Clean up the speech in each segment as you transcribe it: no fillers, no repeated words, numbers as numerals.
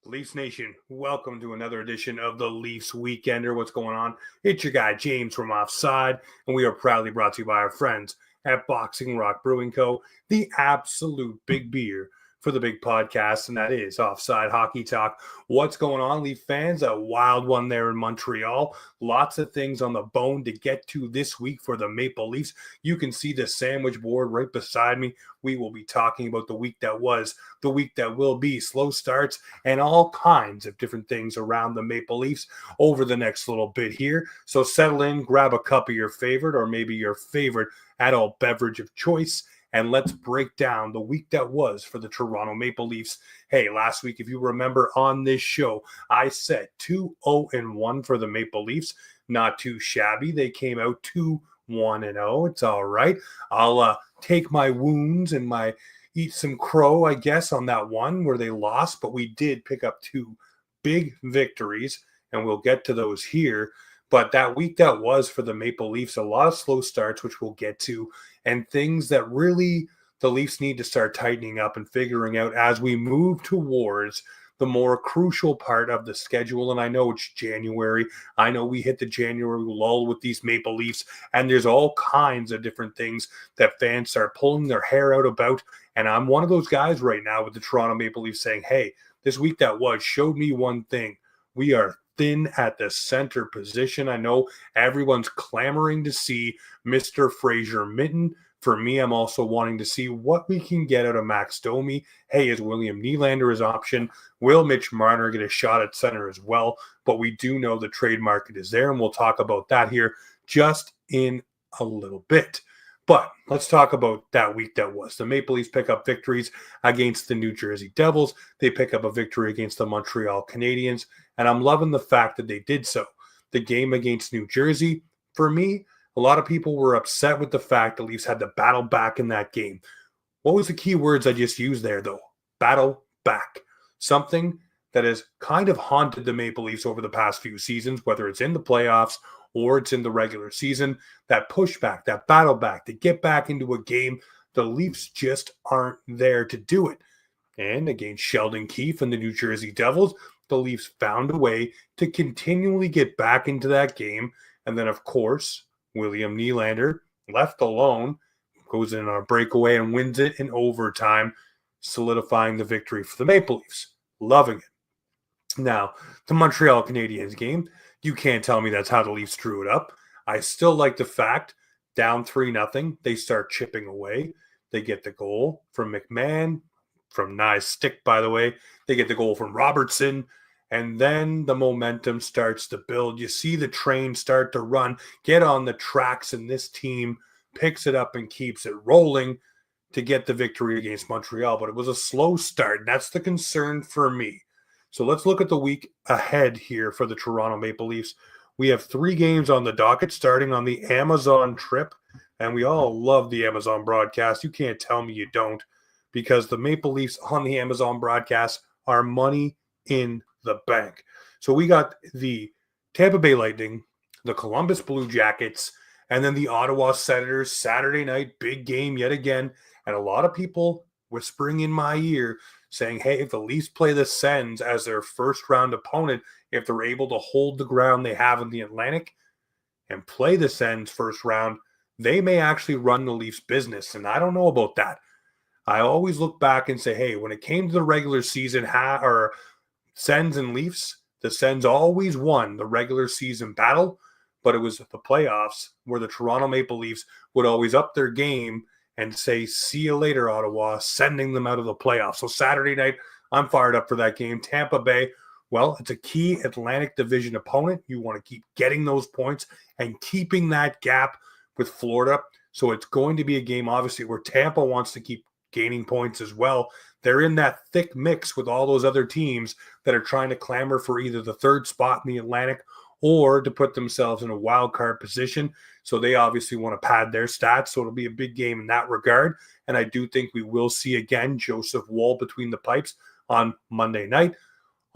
Leafs Nation, welcome to another edition of the Leafs Weekender. What's going on? It's your guy, James from Offside, and we are proudly brought to you by our friends at Boxing Rock Brewing Co., the absolute big beer for the big podcast, and that is Offside Hockey Talk. What's going on, Leaf fans? A wild one there in Montreal. Lots of things on the bone to get to this week for the Maple Leafs. You can see the sandwich board right beside me. We will be talking about the week that was, the week that will be, slow starts, and all kinds of different things around the Maple Leafs over the next little bit here. So settle in, grab a cup of your favorite or maybe your favorite adult beverage of choice, and let's break down the week that was for the Toronto Maple Leafs. Hey, last week, if you remember on this show, I said 2-0-1 for the Maple Leafs. Not too shabby. They came out 2-1-0. It's all right. I'll take my wounds and eat some crow, I guess, on that one where they lost, but we did pick up two big victories, and we'll get to those here. But that week that was for the Maple Leafs, a lot of slow starts, which we'll get to, and things that really the Leafs need to start tightening up and figuring out as we move towards the more crucial part of the schedule. And I know it's January. I know we hit the January lull with these Maple Leafs, and there's all kinds of different things that fans start pulling their hair out about. And I'm one of those guys right now with the Toronto Maple Leafs saying, hey, this week that was showed me one thing. We are thin at the center position. I know everyone's clamoring to see Mr. Fraser Minten. For me, I'm also wanting to see what we can get out of Max Domi. Hey, is William Nylander his option? Will Mitch Marner get a shot at center as well? But we do know the trade market is there, and we'll talk about that here just in a little bit. But let's talk about that week that was. The Maple Leafs pick up victories against the New Jersey Devils. They pick up a victory against the Montreal Canadiens, and I'm loving the fact that they did so. The game against New Jersey, for me, a lot of people were upset with the fact the Leafs had to battle back in that game. What was the key words I just used there, though? Battle back. Something that has kind of haunted the Maple Leafs over the past few seasons, whether it's in the playoffs or it's in the regular season. That pushback, that battle back, to get back into a game, the Leafs just aren't there to do it. And against Sheldon Keefe and the New Jersey Devils, the Leafs found a way to continually get back into that game. And then, of course, William Nylander, left alone, goes in on a breakaway and wins it in overtime, solidifying the victory for the Maple Leafs. Loving it. Now, the Montreal Canadiens game, you can't tell me that's how the Leafs drew it up. I still like the fact, down 3-0, they start chipping away. They get the goal from McMahon, from Nye's stick, by the way. They get the goal from Robertson, and then the momentum starts to build. You see the train start to run, get on the tracks, and this team picks it up and keeps it rolling to get the victory against Montreal. But it was a slow start, and that's the concern for me. So let's look at the week ahead here for the Toronto Maple Leafs. We have 3 games on the docket starting on the Amazon trip, and we all love the Amazon broadcast. You can't tell me you don't, because the Maple Leafs on the Amazon broadcast are money in the bank. So we got the Tampa Bay Lightning, the Columbus Blue Jackets, and then the Ottawa Senators Saturday night, big game yet again. And a lot of people whispering in my ear saying, hey, if the Leafs play the Sens as their first round opponent, if they're able to hold the ground they have in the Atlantic and play the Sens first round, they may actually run the Leafs business. And I don't know about that. I always look back and say, hey, when it came to the regular season, or Sens and Leafs, the Sens always won the regular season battle, but it was the playoffs where the Toronto Maple Leafs would always up their game and say, see you later, Ottawa, sending them out of the playoffs. So Saturday night, I'm fired up for that game. Tampa Bay, well, it's a key Atlantic Division opponent. You want to keep getting those points and keeping that gap with Florida. So it's going to be a game, obviously, where Tampa wants to keep gaining points as well. They're in that thick mix with all those other teams that are trying to clamor for either the third spot in the Atlantic or to put themselves in a wild card position. So they obviously want to pad their stats. So it'll be a big game in that regard. And I do think we will see again Joseph Woll between the pipes on Monday night.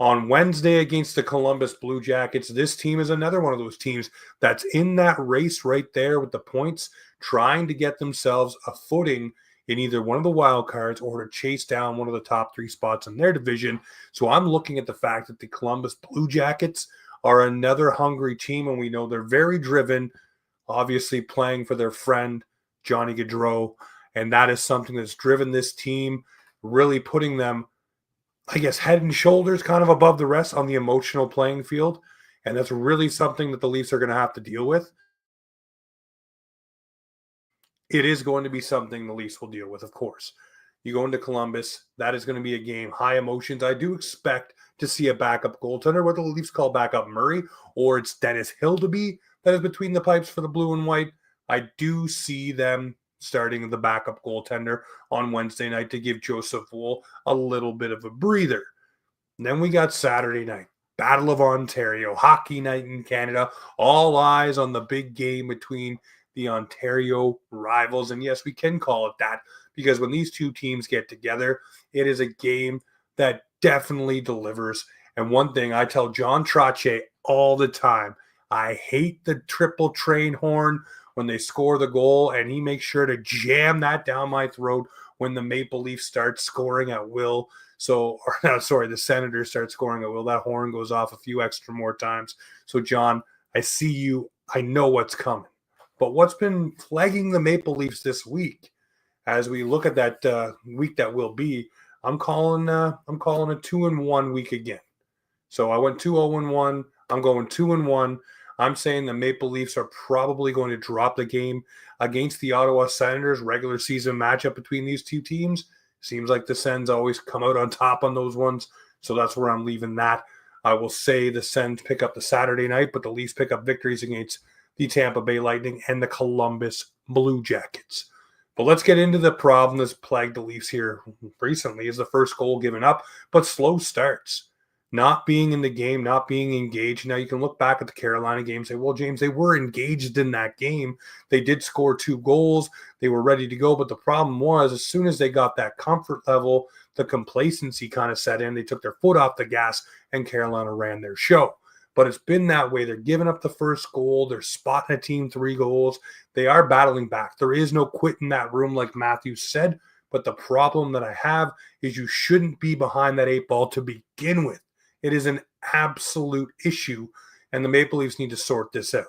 On Wednesday against the Columbus Blue Jackets, this team is another one of those teams that's in that race right there with the points, trying to get themselves a footing in either one of the wild cards or to chase down one of the top 3 spots in their division. So I'm looking at the fact that the Columbus Blue Jackets are another hungry team, and we know they're very driven, obviously playing for their friend Johnny Gaudreau, and that is something that's driven this team, really putting them, I guess, head and shoulders kind of above the rest on the emotional playing field. And that's really something that the Leafs are going to have to deal with. It is going to be something the Leafs will deal with, of course. You go into Columbus, that is going to be a game, high emotions. I do expect to see a backup goaltender, what the Leafs call backup Murray, or it's Dennis Hildeby that is between the pipes for the blue and white. I do see them starting the backup goaltender on Wednesday night to give Joseph Woll a little bit of a breather. And then we got Saturday night, Battle of Ontario, hockey night in Canada, all eyes on the big game between the Ontario rivals. And yes, we can call it that because when these two teams get together, it is a game that definitely delivers. And one thing I tell John Trottier all the time, I hate the triple train horn when they score the goal, and he makes sure to jam that down my throat when the Maple Leafs start scoring at will. So, the Senators start scoring at will. That horn goes off a few extra more times. So, John, I see you. I know what's coming. But what's been plaguing the Maple Leafs this week, as we look at that week that will be, I'm calling a 2-1 week again. So I went 2-0-1. I'm going 2-1. I'm saying the Maple Leafs are probably going to drop the game against the Ottawa Senators. Regular season matchup between these two teams. Seems like the Sens always come out on top on those ones. So that's where I'm leaving that. I will say the Sens pick up the Saturday night, but the Leafs pick up victories against the Tampa Bay Lightning and the Columbus Blue Jackets. But let's get into the problem that's plagued the Leafs here recently is the first goal given up, but slow starts. Not being in the game, not being engaged. Now, you can look back at the Carolina game and say, well, James, they were engaged in that game. They did score 2 goals. They were ready to go. But the problem was, as soon as they got that comfort level, the complacency kind of set in. They took their foot off the gas, and Carolina ran their show. But it's been that way. They're giving up the first goal. They're spotting a team 3 goals. They are battling back. There is no quit in that room, like Matthews said. But the problem that I have is you shouldn't be behind that 8 ball to begin with. It is an absolute issue, and the Maple Leafs need to sort this out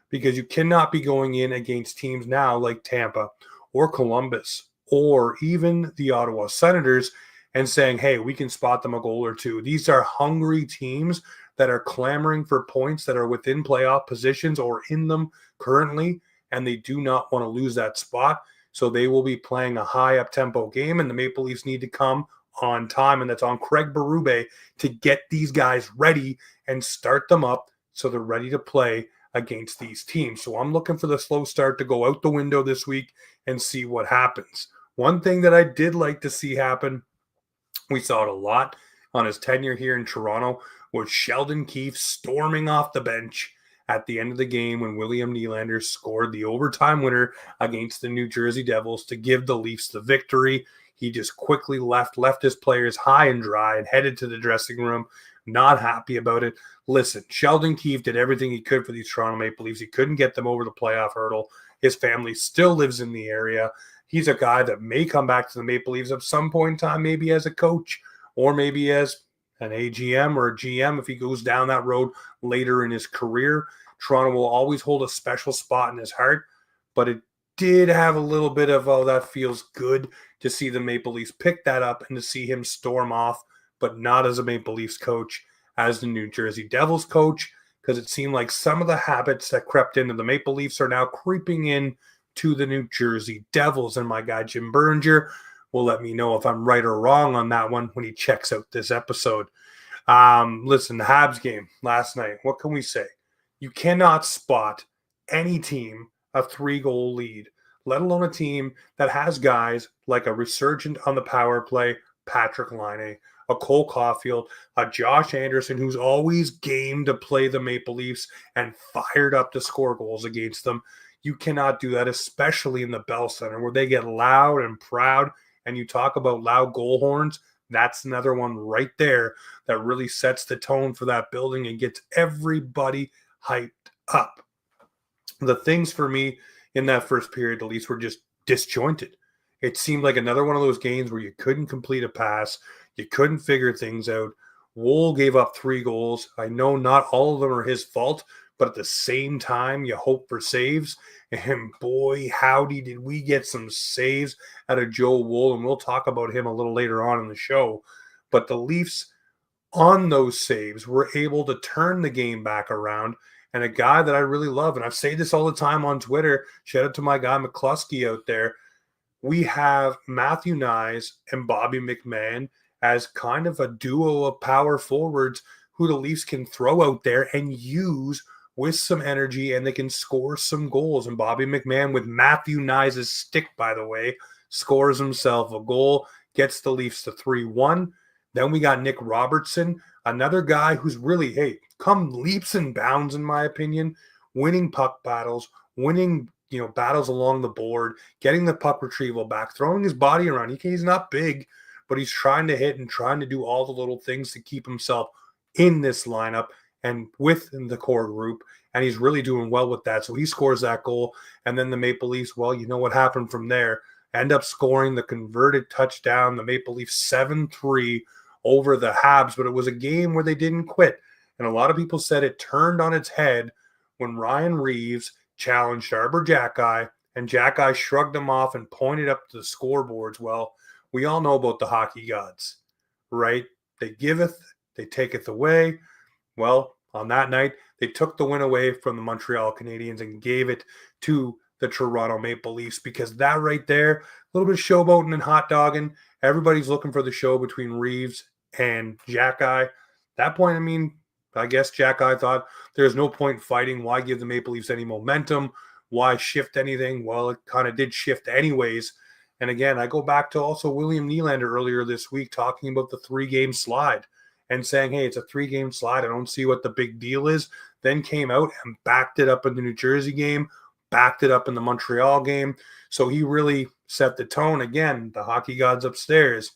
because you cannot be going in against teams now like Tampa or Columbus or even the Ottawa Senators and saying, hey, we can spot them a goal or 2. These are hungry teams that are clamoring for points, that are within playoff positions or in them currently, and they do not want to lose that spot. So they will be playing a high up-tempo game, and the Maple Leafs need to come on time, and that's on Craig Berube to get these guys ready and start them up so they're ready to play against these teams. So I'm looking for the slow start to go out the window this week and see what happens. One thing that I did like to see happen, we saw it a lot on his tenure here in Toronto, was Sheldon Keefe storming off the bench at the end of the game when William Nylander scored the overtime winner against the New Jersey Devils to give the Leafs the victory. He just quickly left his players high and dry and headed to the dressing room, not happy about it. Listen, Sheldon Keefe did everything he could for these Toronto Maple Leafs. He couldn't get them over the playoff hurdle. His family still lives in the area. He's a guy that may come back to the Maple Leafs at some point in time, maybe as a coach or maybe as an AGM or a GM if he goes down that road later in his career. Toronto will always hold a special spot in his heart, but it did have a little bit of, oh, that feels good to see the Maple Leafs pick that up and to see him storm off, but not as a Maple Leafs coach, as the New Jersey Devils coach, because it seemed like some of the habits that crept into the Maple Leafs are now creeping in to the New Jersey Devils. And my guy Jim Berger will let me know if I'm right or wrong on that one when he checks out this episode. Listen, the Habs game last night, what can we say? You cannot spot any team a 3-goal lead, let alone a team that has guys like a resurgent on the power play, Patrick Laine, a Cole Caulfield, a Josh Anderson, who's always game to play the Maple Leafs and fired up to score goals against them. You cannot do that, especially in the Bell Center, where they get loud and proud. And you talk about loud goal horns, that's another one right there that really sets the tone for that building and gets everybody hyped up. The things for me in that first period, at least, were just disjointed. It seemed like another one of those games where you couldn't complete a pass. You couldn't figure things out. Woll gave up 3 goals. I know not all of them are his fault, but at the same time, you hope for saves. And boy, howdy, did we get some saves out of Joe Woll. And we'll talk about him a little later on in the show. But the Leafs, on those saves, were able to turn the game back around. And a guy that I really love, and I say this all the time on Twitter, shout out to my guy McCluskey out there. We have Matthew Nyes and Bobby McMahon as kind of a duo of power forwards who the Leafs can throw out there and use with some energy, and they can score some goals. And Bobby McMahon, with Matthew Nyes' stick, by the way, scores himself a goal, gets the Leafs to 3-1. Then we got Nick Robertson, another guy who's really, hey, come leaps and bounds, in my opinion, winning puck battles, winning battles along the board, getting the puck retrieval back, throwing his body around. He's not big, but he's trying to hit and trying to do all the little things to keep himself in this lineup and within the core group, and he's really doing well with that. So he scores that goal, and then the Maple Leafs, well, you know what happened from there. End up scoring the converted touchdown, the Maple Leafs 7-3 over the Habs, but it was a game where they didn't quit. And a lot of people said it turned on its head when Ryan Reaves challenged Arbor Jackeye, and Jackeye shrugged him off and pointed up to the scoreboards. Well, we all know about the hockey gods, right? They giveth, they taketh away. Well, on that night, they took the win away from the Montreal Canadiens and gave it to the Toronto Maple Leafs, because that right there, a little bit of showboating and hot dogging. Everybody's looking for the show between Reaves and Jackeye. At that point, I guess Jackeye thought there's no point fighting. Why give the Maple Leafs any momentum? Why shift anything? Well, it kind of did shift anyways. And again, I go back to also William Nylander earlier this week talking about the 3-game slide and saying, hey, it's a 3-game slide. I don't see what the big deal is. Then came out and backed it up in the New Jersey game, backed it up in the Montreal game. So he really set the tone. Again, the hockey gods upstairs,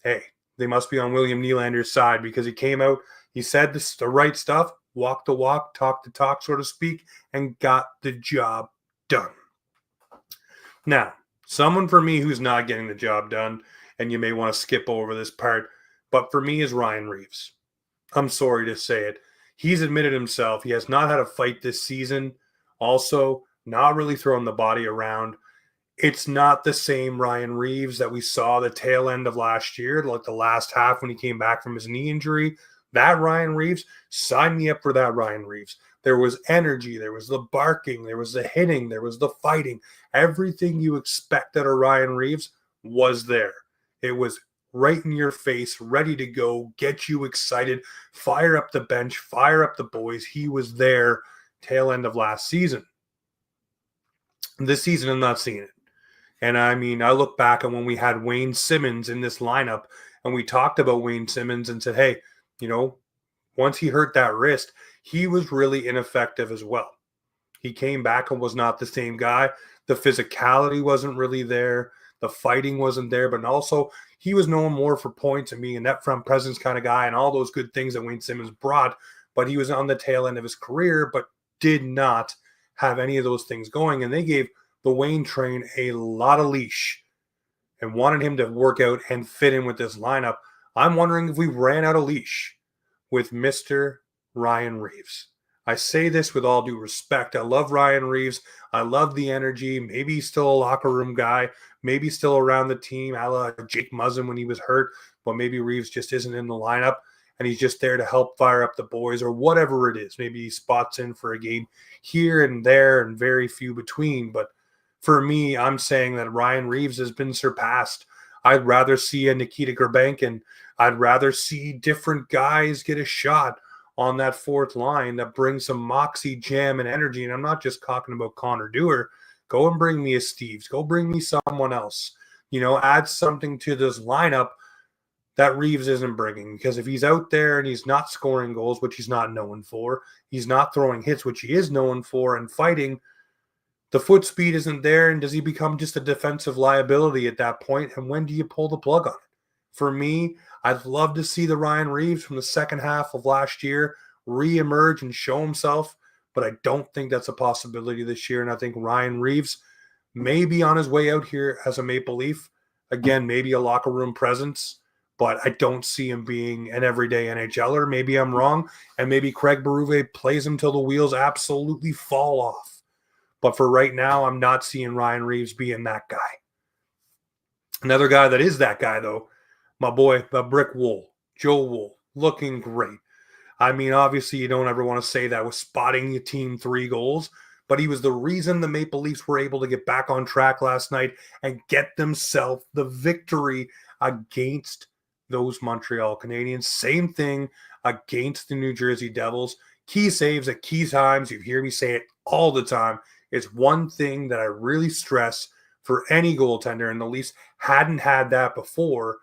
hey, they must be on William Nylander's side, because he came out, he said the right stuff, walked the walk, talked the talk, so to speak, and got the job done. Now, someone for me who's not getting the job done, and you may want to skip over this part, but for me is Ryan Reaves. I'm sorry to say it. He's admitted himself he has not had a fight this season. Also, not really throwing the body around. It's not the same Ryan Reaves that we saw the tail end of last year, like the last half when he came back from his knee injury. That Ryan Reaves, sign me up for that Ryan Reaves. There was energy, there was the barking, there was the hitting, there was the fighting. Everything you expect out of Ryan Reaves was there. It was right in your face, ready to go, get you excited, fire up the bench, fire up the boys. He was there tail end of last season. This season, I'm not seeing it. And I look back on when we had Wayne Simmons in this lineup, and we talked about Wayne Simmons and said, hey, once he hurt that wrist, he was really ineffective as well. He came back and was not the same guy. The physicality wasn't really there. The fighting wasn't there, but also he was known more for points and being a net front presence kind of guy and all those good things that Wayne Simmons brought, but he was on the tail end of his career, but did not have any of those things going. And they gave the Wayne train a lot of leash and wanted him to work out and fit in with this lineup. I'm wondering if we ran out of leash with Mr. Ryan Reaves. I say this with all due respect. I love Ryan Reaves. I love the energy. Maybe he's still a locker room guy. Maybe still around the team, a la Jake Muzzin when he was hurt. But maybe Reaves just isn't in the lineup, and he's just there to help fire up the boys or whatever it is. Maybe he spots in for a game here and there and very few between. But for me, I'm saying that Ryan Reaves has been surpassed. I'd rather see a Nikita Grabankin. I'd rather see different guys get a shot on that fourth line that brings some moxie, jam, and energy. And I'm not just talking about Connor Dewar. Go and bring me a Steves. Go bring me someone else. Add something to this lineup that Reaves isn't bringing. Because if he's out there and he's not scoring goals, which he's not known for, he's not throwing hits, which he is known for, and fighting, the foot speed isn't there. And does he become just a defensive liability at that point? And when do you pull the plug on it? For me, I'd love to see the Ryan Reaves from the second half of last year re-emerge and show himself, but I don't think that's a possibility this year. And I think Ryan Reaves maybe on his way out here as a Maple Leaf. Again, maybe a locker room presence, but I don't see him being an everyday NHLer. Maybe I'm wrong, and maybe Craig Berube plays him till the wheels absolutely fall off. But for right now, I'm not seeing Ryan Reaves being that guy. Another guy that is that guy, though, my boy, the Brick Woll, Joe Woll, looking great. I mean, obviously, you don't ever want to say that with spotting your team 3 goals, but he was the reason the Maple Leafs were able to get back on track last night and get themselves the victory against those Montreal Canadiens. Same thing against the New Jersey Devils. Key saves at key times. You hear me say it all the time. It's one thing that I really stress for any goaltender, and the Leafs hadn't had that before.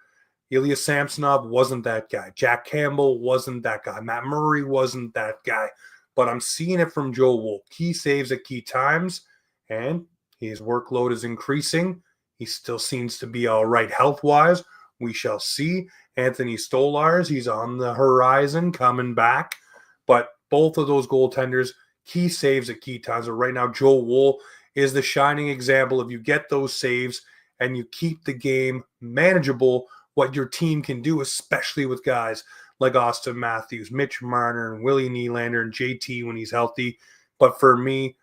Ilya Samsonov wasn't that guy. Jack Campbell wasn't that guy. Matt Murray wasn't that guy. But I'm seeing it from Joe Woll. Key saves at key times, and his workload is increasing. He still seems to be all right health-wise. We shall see. Anthony Stolarz, he's on the horizon, coming back. But both of those goaltenders, key saves at key times. But right now, Joe Woll is the shining example of you get those saves and you keep the game manageable, what your team can do, especially with guys like Austin Matthews, Mitch Marner, and Willie Nylander, and JT when he's healthy. But for me,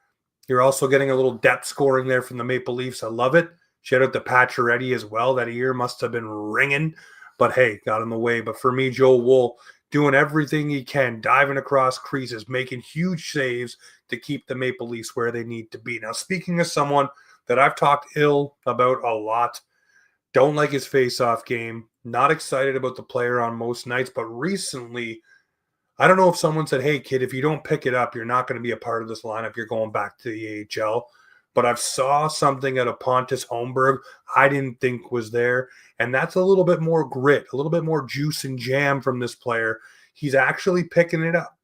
you're also getting a little depth scoring there from the Maple Leafs. I love it. Shout out to Pacioretty as well. That ear must have been ringing. But hey, got in the way. But for me, Joe Woll doing everything he can, diving across creases, making huge saves to keep the Maple Leafs where they need to be. Now, speaking of someone that I've talked ill about a lot, don't like his face-off game. Not excited about the player on most nights. But recently, I don't know if someone said, hey, kid, if you don't pick it up, you're not going to be a part of this lineup. You're going back to the AHL. But I've saw something out of Pontus Holmberg I didn't think was there. And that's a little bit more grit, a little bit more juice and jam from this player. He's actually picking it up.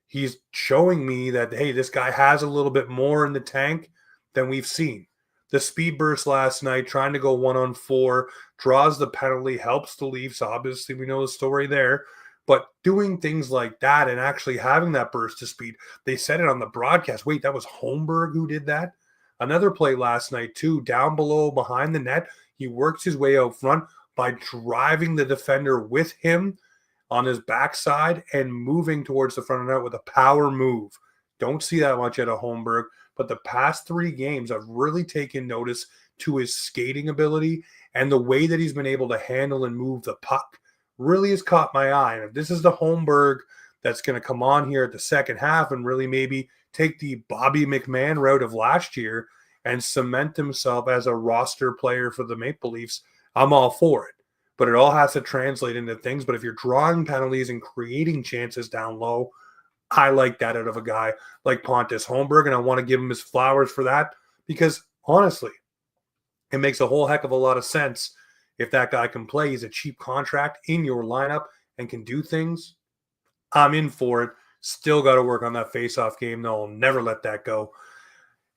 He's showing me that, hey, this guy has a little bit more in the tank than we've seen. The speed burst last night, trying to go 1-on-4, draws the penalty, helps the Leafs. Obviously, we know the story there. But doing things like that and actually having that burst of speed, they said it on the broadcast. Wait, that was Holmberg who did that? Another play last night, too, down below behind the net. He works his way out front by driving the defender with him on his backside and moving towards the front of the net with a power move. Don't see that much out of Holmberg. But the past 3 games, I've really taken notice to his skating ability and the way that he's been able to handle and move the puck really has caught my eye. And if this is the Holmberg that's going to come on here at the second half and really maybe take the Bobby McMahon route of last year and cement himself as a roster player for the Maple Leafs, I'm all for it. But it all has to translate into things. But if you're drawing penalties and creating chances down low, I like that out of a guy like Pontus Holmberg, and I want to give him his flowers for that because, honestly, it makes a whole heck of a lot of sense if that guy can play. He's a cheap contract in your lineup and can do things. I'm in for it. Still got to work on that face-off game, though. I'll never let that go.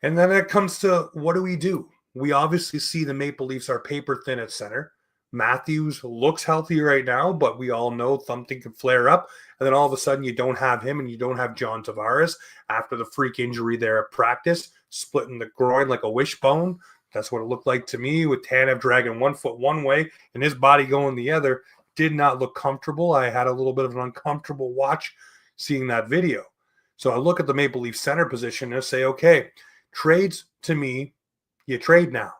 And then it comes to what do? We obviously see the Maple Leafs are paper thin at center. Matthews looks healthy right now, but we all know something can flare up. And then all of a sudden you don't have him and you don't have John Tavares after the freak injury there at practice, splitting the groin like a wishbone. That's what it looked like to me with Tanev dragging 1 foot one way and his body going the other. Did not look comfortable. I had a little bit of an uncomfortable watch seeing that video. So I look at the Maple Leaf center position and say, okay, trades to me, you trade now.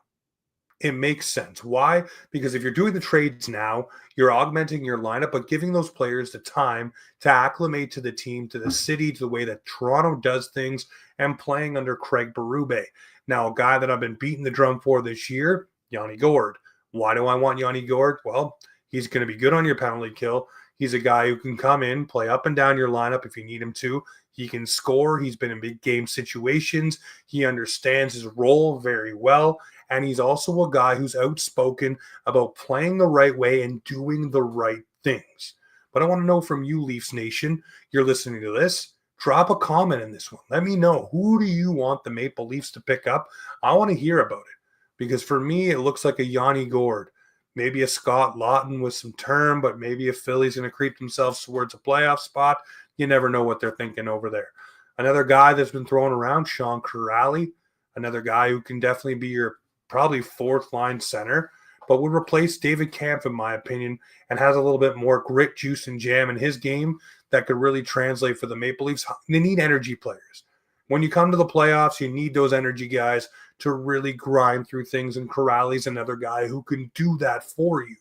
It makes sense. Why? Because if you're doing the trades now, you're augmenting your lineup, but giving those players the time to acclimate to the team, to the city, to the way that Toronto does things, and playing under Craig Berube. Now, a guy that I've been beating the drum for this year, Yanni Gourde. Why do I want Yanni Gourde? Well, he's going to be good on your penalty kill. He's a guy who can come in, play up and down your lineup if you need him to. He can score. He's been in big game situations. He understands his role very well. And he's also a guy who's outspoken about playing the right way and doing the right things. But I want to know from you, Leafs Nation, you're listening to this, drop a comment in this one. Let me know, who do you want the Maple Leafs to pick up? I want to hear about it. Because for me, it looks like a Yanni Gourde. Maybe a Scott Lawton with some term, but maybe if Philly's going to creep themselves towards a playoff spot, you never know what they're thinking over there. Another guy that's been thrown around, Sean Kuraly. another guy who can definitely be your probably fourth line center, but would replace David Kampf, in my opinion, and has a little bit more grit, juice, and jam in his game that could really translate for the Maple Leafs. They need energy players. When you come to the playoffs, you need those energy guys to really grind through things, and Corrali's another guy who can do that for you.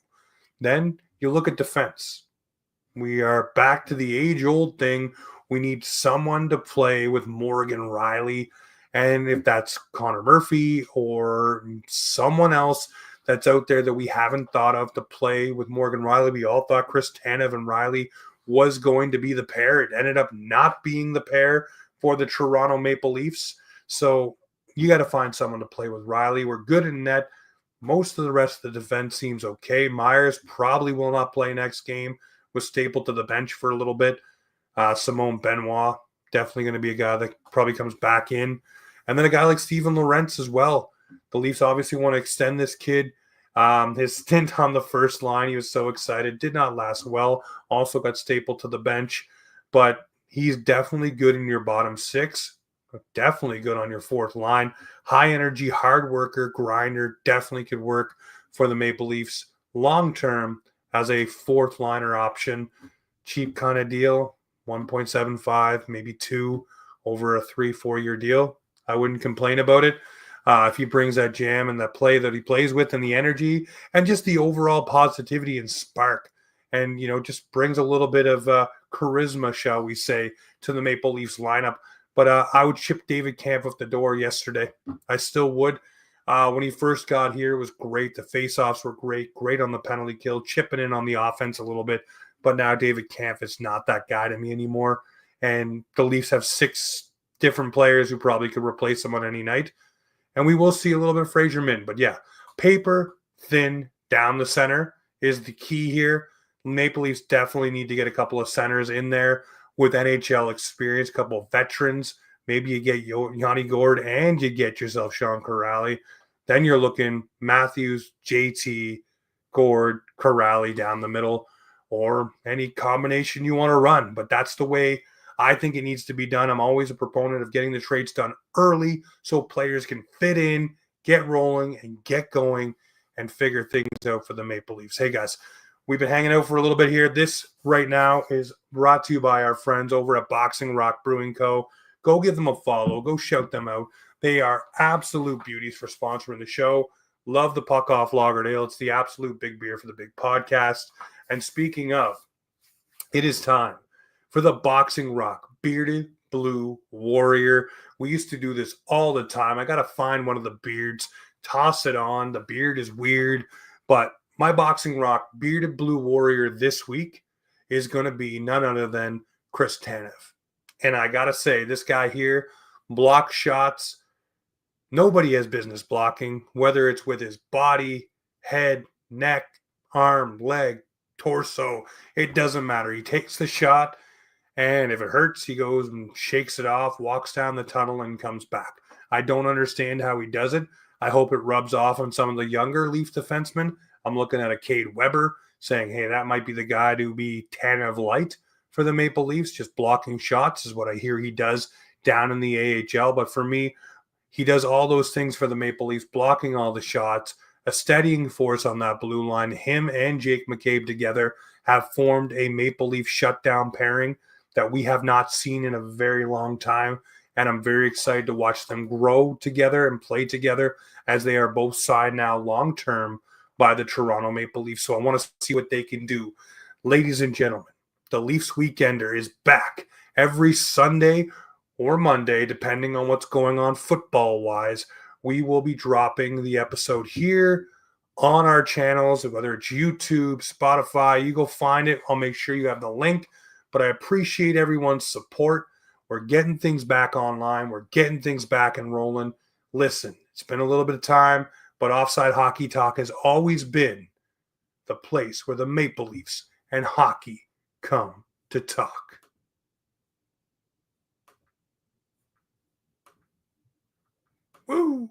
Then you look at defense. We are back to the age-old thing. We need someone to play with Morgan Rielly, and if that's Connor Murphy or someone else that's out there that we haven't thought of to play with Morgan Rielly, we all thought Chris Tanev and Rielly was going to be the pair. It ended up not being the pair for the Toronto Maple Leafs. So you got to find someone to play with Rielly. We're good in net. Most of the rest of the defense seems okay. Myers probably will not play next game. Was stapled to the bench for a little bit. Simone Benoit, definitely going to be a guy that probably comes back in. And then a guy like Steven Lorentz as well. The Leafs obviously want to extend this kid. His stint on the first line, he was so excited, did not last well. Also got stapled to the bench. But he's definitely good in your bottom six. Definitely good on your fourth line. High energy, hard worker, grinder, definitely could work for the Maple Leafs long term as a fourth liner option. Cheap kind of deal, 1.75, maybe 2 over a 3-4 year deal. I wouldn't complain about it. If he brings that jam and that play that he plays with and the energy and just the overall positivity and spark and, just brings a little bit of charisma, shall we say, to the Maple Leafs lineup. But I would ship David Kampf off the door yesterday. I still would. When he first got here, it was great. The faceoffs were great on the penalty kill, chipping in on the offense a little bit. But now David Kampf is not that guy to me anymore. And the Leafs have 6 different players who probably could replace him on any night. And we will see a little bit of Fraser Min. But yeah, paper thin down the center is the key here. Maple Leafs definitely need to get a couple of centers in there with NHL experience, a couple of veterans. Maybe you get Yanni Gourde and you get yourself Sean Corrali. Then you're looking Matthews, JT, Gourde, Corrali down the middle, or any combination you want to run. But that's the way I think it needs to be done. I'm always a proponent of getting the trades done early so players can fit in, get rolling, and get going and figure things out for the Maple Leafs. Hey, guys. We've been hanging out for a little bit here. This right now is brought to you by our friends over at Boxing Rock Brewing Co. Go give them a follow. Go shout them out. They are absolute beauties for sponsoring the show. Love the Puck Off Lagerdale. It's the absolute big beer for the big podcast. And speaking of, it is time for the Boxing Rock Bearded Blue Warrior. We used to do this all the time. I got to find one of the beards, toss it on. The beard is weird, but my Boxing Rock Bearded Blue Warrior this week is going to be none other than Chris Tanev. And I got to say, this guy here blocks shots. Nobody has business blocking, whether it's with his body, head, neck, arm, leg, torso. It doesn't matter. He takes the shot, and if it hurts, he goes and shakes it off, walks down the tunnel, and comes back. I don't understand how he does it. I hope it rubs off on some of the younger Leaf defensemen. I'm looking at a Cade Weber saying, hey, that might be the guy to be Tanev light for the Maple Leafs. Just blocking shots is what I hear he does down in the AHL. But for me, he does all those things for the Maple Leafs, blocking all the shots, a steadying force on that blue line. Him and Jake McCabe together have formed a Maple Leaf shutdown pairing that we have not seen in a very long time. And I'm very excited to watch them grow together and play together as they are both signed now long-term by the Toronto Maple Leafs. So I want to see what they can do. Ladies and gentlemen, the Leafs Weekender is back every Sunday or Monday, depending on what's going on football-wise. We will be dropping the episode here on our channels, whether it's YouTube, Spotify. You go find it. I'll make sure you have the link. But I appreciate everyone's support. We're getting things back online. We're getting things back and rolling. Listen, it's been a little bit of time, but Offside Hockey Talk has always been the place where the Maple Leafs and hockey come to talk. Woo!